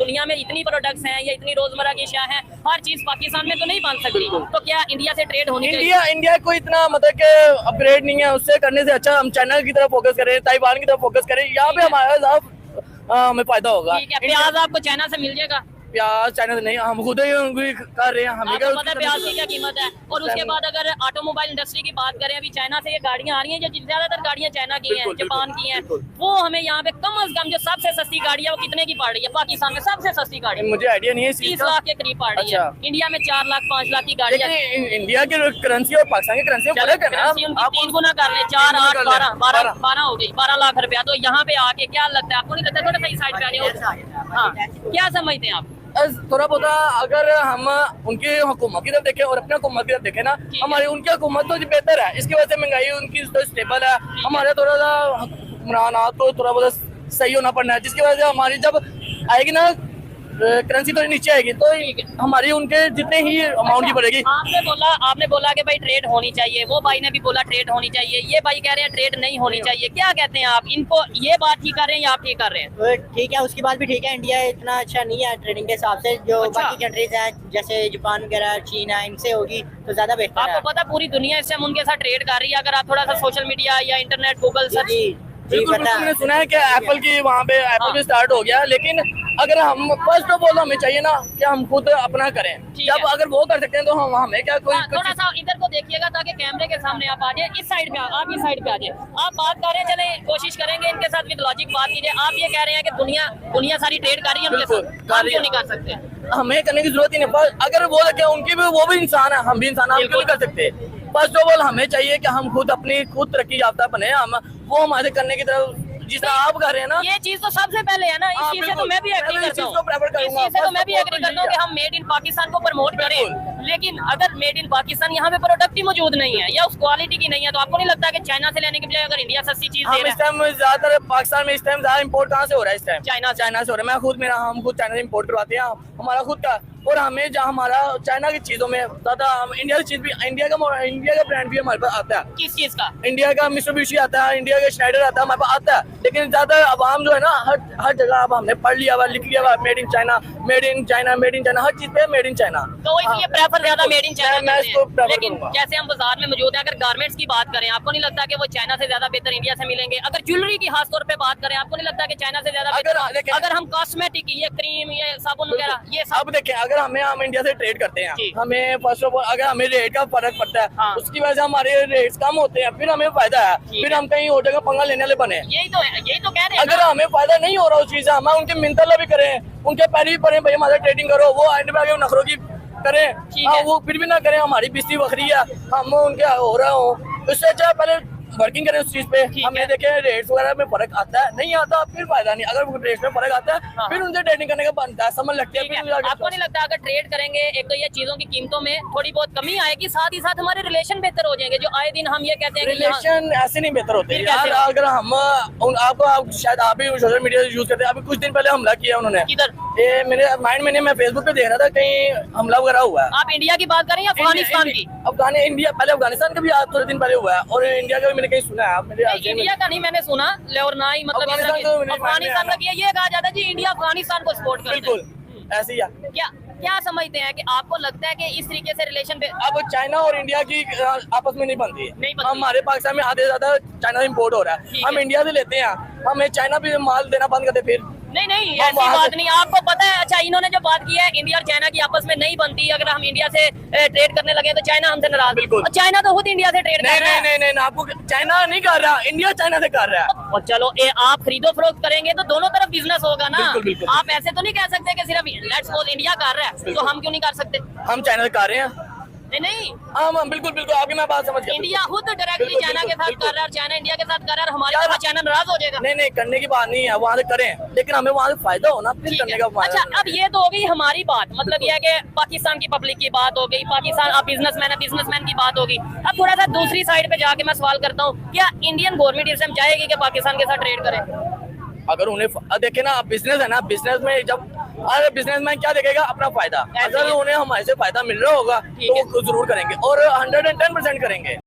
दुनिया में इतनी प्रोडक्ट्स हैं या इतनी रोजमर्रा की अशिया हैं, हर चीज पाकिस्तान में तो नहीं बन सकती, तो क्या इंडिया से ट्रेड होनी चाहिए? इंडिया को इतना मतलब कि अपग्रेड नहीं है, उससे करने से अच्छा हम चाइना की तरफ फोकस करें, ताइवान की तरफ फोकस करें, यहाँ पे हमारा हमें फायदा होगा। ठीक है, प्याज आपको चाइना से मिल जाएगा? प्याज चाइना से नहीं, हम खुद ही कर रहे हैं। हमें आपको पता है प्याज की क्या कीमत है? और उसके बाद अगर ऑटोमोबाइल इंडस्ट्री की बात करें, अभी चाइना से ये गाड़ियां आ रही हैं, जो ज्यादातर गाड़ियां चाइना की हैं, जापान की हैं, वो हमें यहाँ पे कम से कम जो सबसे सस्ती गाड़ी है वो कितने की पड़ रही है? पाकिस्तान में सबसे सस्ती गाड़ी मुझे आइडिया नहीं है, 30 लाख के करीब पड़ रही है। इंडिया में 4 लाख 5 लाख की गाड़ी है। इंडिया की करेंसी और पाकिस्तान की करेंसी में फर्क है ना। आप 3 गुना कर ले, 4 8 12 हो गई, 12 लाख रुपया। तो यहाँ पे आके क्या लगता है आपको? नहीं लगता थोड़ा सही साइड पे आ जाए? हाँ, क्या समझते हैं आप? थोड़ा बहुत अगर हम उनकी हुकूमत की तरफ देखें और अपने हुकूमत की तरफ देखें ना, हमारी उनकी हुकूमत तो बेहतर है, इसकी वजह से महंगाई उनकी तो स्टेबल है, हमारे थोड़ा सा हुक्मरान तो थोड़ा बहुत सही होना पड़ना है, जिसकी वजह से हमारी जब आएगी ना करेंसी थोड़ी नीचे आएगी तो हमारी उनके जितने ही अमाउंट की बढ़ेगी। आपने बोला कि भाई ट्रेड होनी चाहिए, वो भाई ने भी बोला ट्रेड होनी चाहिए, ये भाई कह रहे हैं ट्रेड नहीं होनी चाहिए। क्या कहते हैं आप? इनको ये बात ठीक कर रहे हैं या आप ठीक कर रहे हैं? तो ठीक है, उसकी बात भी ठीक है। इंडिया इतना अच्छा नहीं है ट्रेडिंग के हिसाब से, जो बाकी कंट्रीज हैं जैसे जापान वगैरह, चीन है, इनसे होगी तो ज्यादा बेहतर है। आपको पता पूरी दुनिया इस टाइम उनके साथ ट्रेड कर रही है। अगर आप थोड़ा सा सोशल मीडिया या इंटरनेट गूगल सर्च, बिल्कुल मैंने सुना है कि एप्पल की वहाँ पे एप्पल भी स्टार्ट हो गया, लेकिन अगर हम फर्स्ट ऑफ ऑल हमें चाहिए ना कि हम खुद अपना करें, जब अगर वो कर सकते हैं तो हम हमें क्या कोई थोड़ा सा इधर को देखिएगा ताकि कैमरे के सामने आप आ जाए। इस साइड पे आप इस साइड पे आ जाए। आप बात कर रहे हैं, चले कोशिश करेंगे इनके साथ विद लॉजिक बात कीजिए। आप ये कह रहे हैं कि दुनिया सारी ट्रेड कर रही है उनके साथ, हम क्यों नहीं कर सकते? हमें करने की जरूरत ही नहीं। अगर वो लगे उनकी भी, वो भी इंसान है, हम भी इंसान, हम क्यों नहीं कर सकते? फर्स्ट ऑफ ऑल हमें चाहिए कि हम खुद अपनी खुद तरक्की याफ्ता बने, हम वो हमारे करने की तरफ जिस तरह आप कर रहे हैं ना, ये चीज तो सबसे पहले है ना। इस चीज से तो मैं भी एग्री करता हूँ, इस चीज से तो मैं भी एग्री करता हूँ कि हम मेड इन पाकिस्तान को प्रमोट करें, लेकिन अगर मेड इन पाकिस्तान यहाँ पे प्रोडक्ट ही मौजूद नहीं है या उस क्वालिटी की नहीं है, तो आपको नहीं लगता कि चाइना से लेने के बजाय अगर इंडिया सस्ती चीज हम इस टाइम ज्यादातर पाकिस्तान में इस टाइम ज्यादा इम्पोर्ट कहाँ से हो रहा है? इस टाइम चाइना से हो रहा है। मैं खुद हम खुद चाइना से इम्पोर्ट करवाते हैं, हमारा खुद का। और हमें जहाँ हमारा चाइना की चीजों में ज्यादा, हम इंडिया की चीज भी, इंडिया का ब्रांड भी हमारे पास आता है। किस चीज का? इंडिया का मित्सुबिशी आता है, इंडिया का स्नाइडर आता है, हमारे पास आता है। लेकिन ज्यादा आवाम जो है ना, हर जगह अब हमने पढ़ लिया हुआ, लिख लिया हुआ, made in China, made in China, made in China, हर चीज पे मेड इन चाइना। तो इसलिए प्रेफर ज्यादा मेड इन चाइना करते हैं। लेकिन करूंगा। जैसे हम बाजार में मौजूद है, अगर गारमेंट्स की बात करें, आपको नहीं लगता कि वो चाइना से ज्यादा बेहतर इंडिया से मिलेंगे? अगर ज्वेलरी की खास तौर पे बात करें, आपको नहीं लगता कि चाइना से ज्यादा बेहतर? अगर हम कॉस्मेटिक, ये क्रीम, ये साबुन वगैरह, ये सब देखें, अगर हम इंडिया से ट्रेड करते हैं, हमें फर्स्ट ऑफ ऑल अगर हमें रेट का फर्क पड़ता है, उसकी वजह से हमारे रेट्स कम होते हैं, फिर हमें फायदा है, फिर हम कहीं और जगह पंगा लेने वाले बने। यही तो कह रहे हैं। अगर हमें फायदा नहीं हो रहा उस चीज से, हम उनके मिन्नत भी करें, उनके पैर भी पड़े, भाई हमारे ट्रेडिंग करो, वो एंड में आगे नखरों की करें, वो फिर भी ना करें, हमारी बिस्ती बखरी है, हम उनके हो रहा हो, उससे अच्छा पहले वर्किंग करें उस चीज पे। हमने देखे रेट्स वगैरह में फर्क आता है, नहीं आता फिर फायदा नहीं। अगर रेट्स में फर्क आता है फिर उनसे ट्रेडिंग करने का बनता है, समझ लगती है। आपको नहीं लगता अगर ट्रेड करेंगे, एक तो ये चीजों की कीमतों में थोड़ी बहुत कमी आएगी, साथ ही साथ हमारे रिलेशन बेहतर हो जाएंगे? जो आए दिन हम ये कहते हैं कि रिलेशन ऐसे नहीं बेहतर होते यार। अगर हम आपको शायद आप भी सोशल मीडिया यूज करते हैं, अभी कुछ दिन पहले हमला किया उन्होंने, किधर? ये मेरे माइंड में, मैं फेसबुक पे देख रहा था कहीं हमला वगैरह हुआ है। आप इंडिया की बात करें या अफगानिस्तान की? इंडिया, पहले अफगानिस्तान का भी आज थोड़े दिन पहले हुआ है, और इंडिया का भी मैंने कहीं सुना है। इंडिया का नहीं मैंने सुना, और ना ही मतलब अफगानिस्तान का किया। ये कहा जाता है जी इंडिया अफगानिस्तान को सपोर्ट करता है। बिल्कुल ऐसे ही है। क्या समझते हैं कि आपको लगता है कि इस तरीके से रिलेशन पे अब चाइना और इंडिया की आपस में नहीं बनती है। हमारे पाकिस्तान में आधे ज्यादा चाइना इम्पोर्ट हो रहा है, हम इंडिया से लेते हैं, हमें चाइना भी माल देना बंद करते फिर। नहीं ऐसी बात नहीं। आपको पता है, अच्छा इन्होंने जो बात की है इंडिया और चाइना की आपस में नहीं बनती, अगर हम इंडिया से ट्रेड करने लगे तो चाइना हमसे नाराज। बिल्कुल, चाइना तो खुद इंडिया से ट्रेड कर रहा है। नहीं, आपको चाइना नहीं कर रहा, इंडिया चाइना से कर रहा है। और चलो आप खरीदो फरोख्त करेंगे तो दोनों तरफ बिजनेस होगा ना। बिल्कुल। आप ऐसे तो नहीं कह सकते कि सिर्फ लेट्स सपोज इंडिया कर रहा है तो हम क्यों नहीं कर सकते? हम चाइना से कर रहे हैं। नहीं हाँ बिल्कुल, आपकी मैं बात समझ गया। इंडिया खुद डायरेक्टली चाइना के साथ कर रहा है और चाइना इंडिया के साथ कर रहा है, हमारे साथ चाइना नाराज हो जाएगा। नहीं, करने की बात नहीं है, वहाँ से करें, लेकिन हमें वहाँ से फायदा होना फिर करने का फायदा। अच्छा, अब ये तो हो गई हमारी बात, मतलब ये है कि पाकिस्तान की पब्लिक की बात हो गई, पाकिस्तान आप बिजनेसमैन है, बिजनेसमैन की बात होगी। अब थोड़ा सा दूसरी साइड पे जाके मैं सवाल करता हूँ, क्या इंडियन गवर्नमेंट इस टाइम चाहेगी कि पाकिस्तान के साथ ट्रेड करे? अगर उन्हें देखे ना, बिजनेस है ना, बिजनेस में जब बिजनेसमैन क्या देखेगा? अपना फायदा। अगर उन्हें हमारे से फायदा मिल रहा होगा तो वो जरूर करेंगे और 110% करेंगे।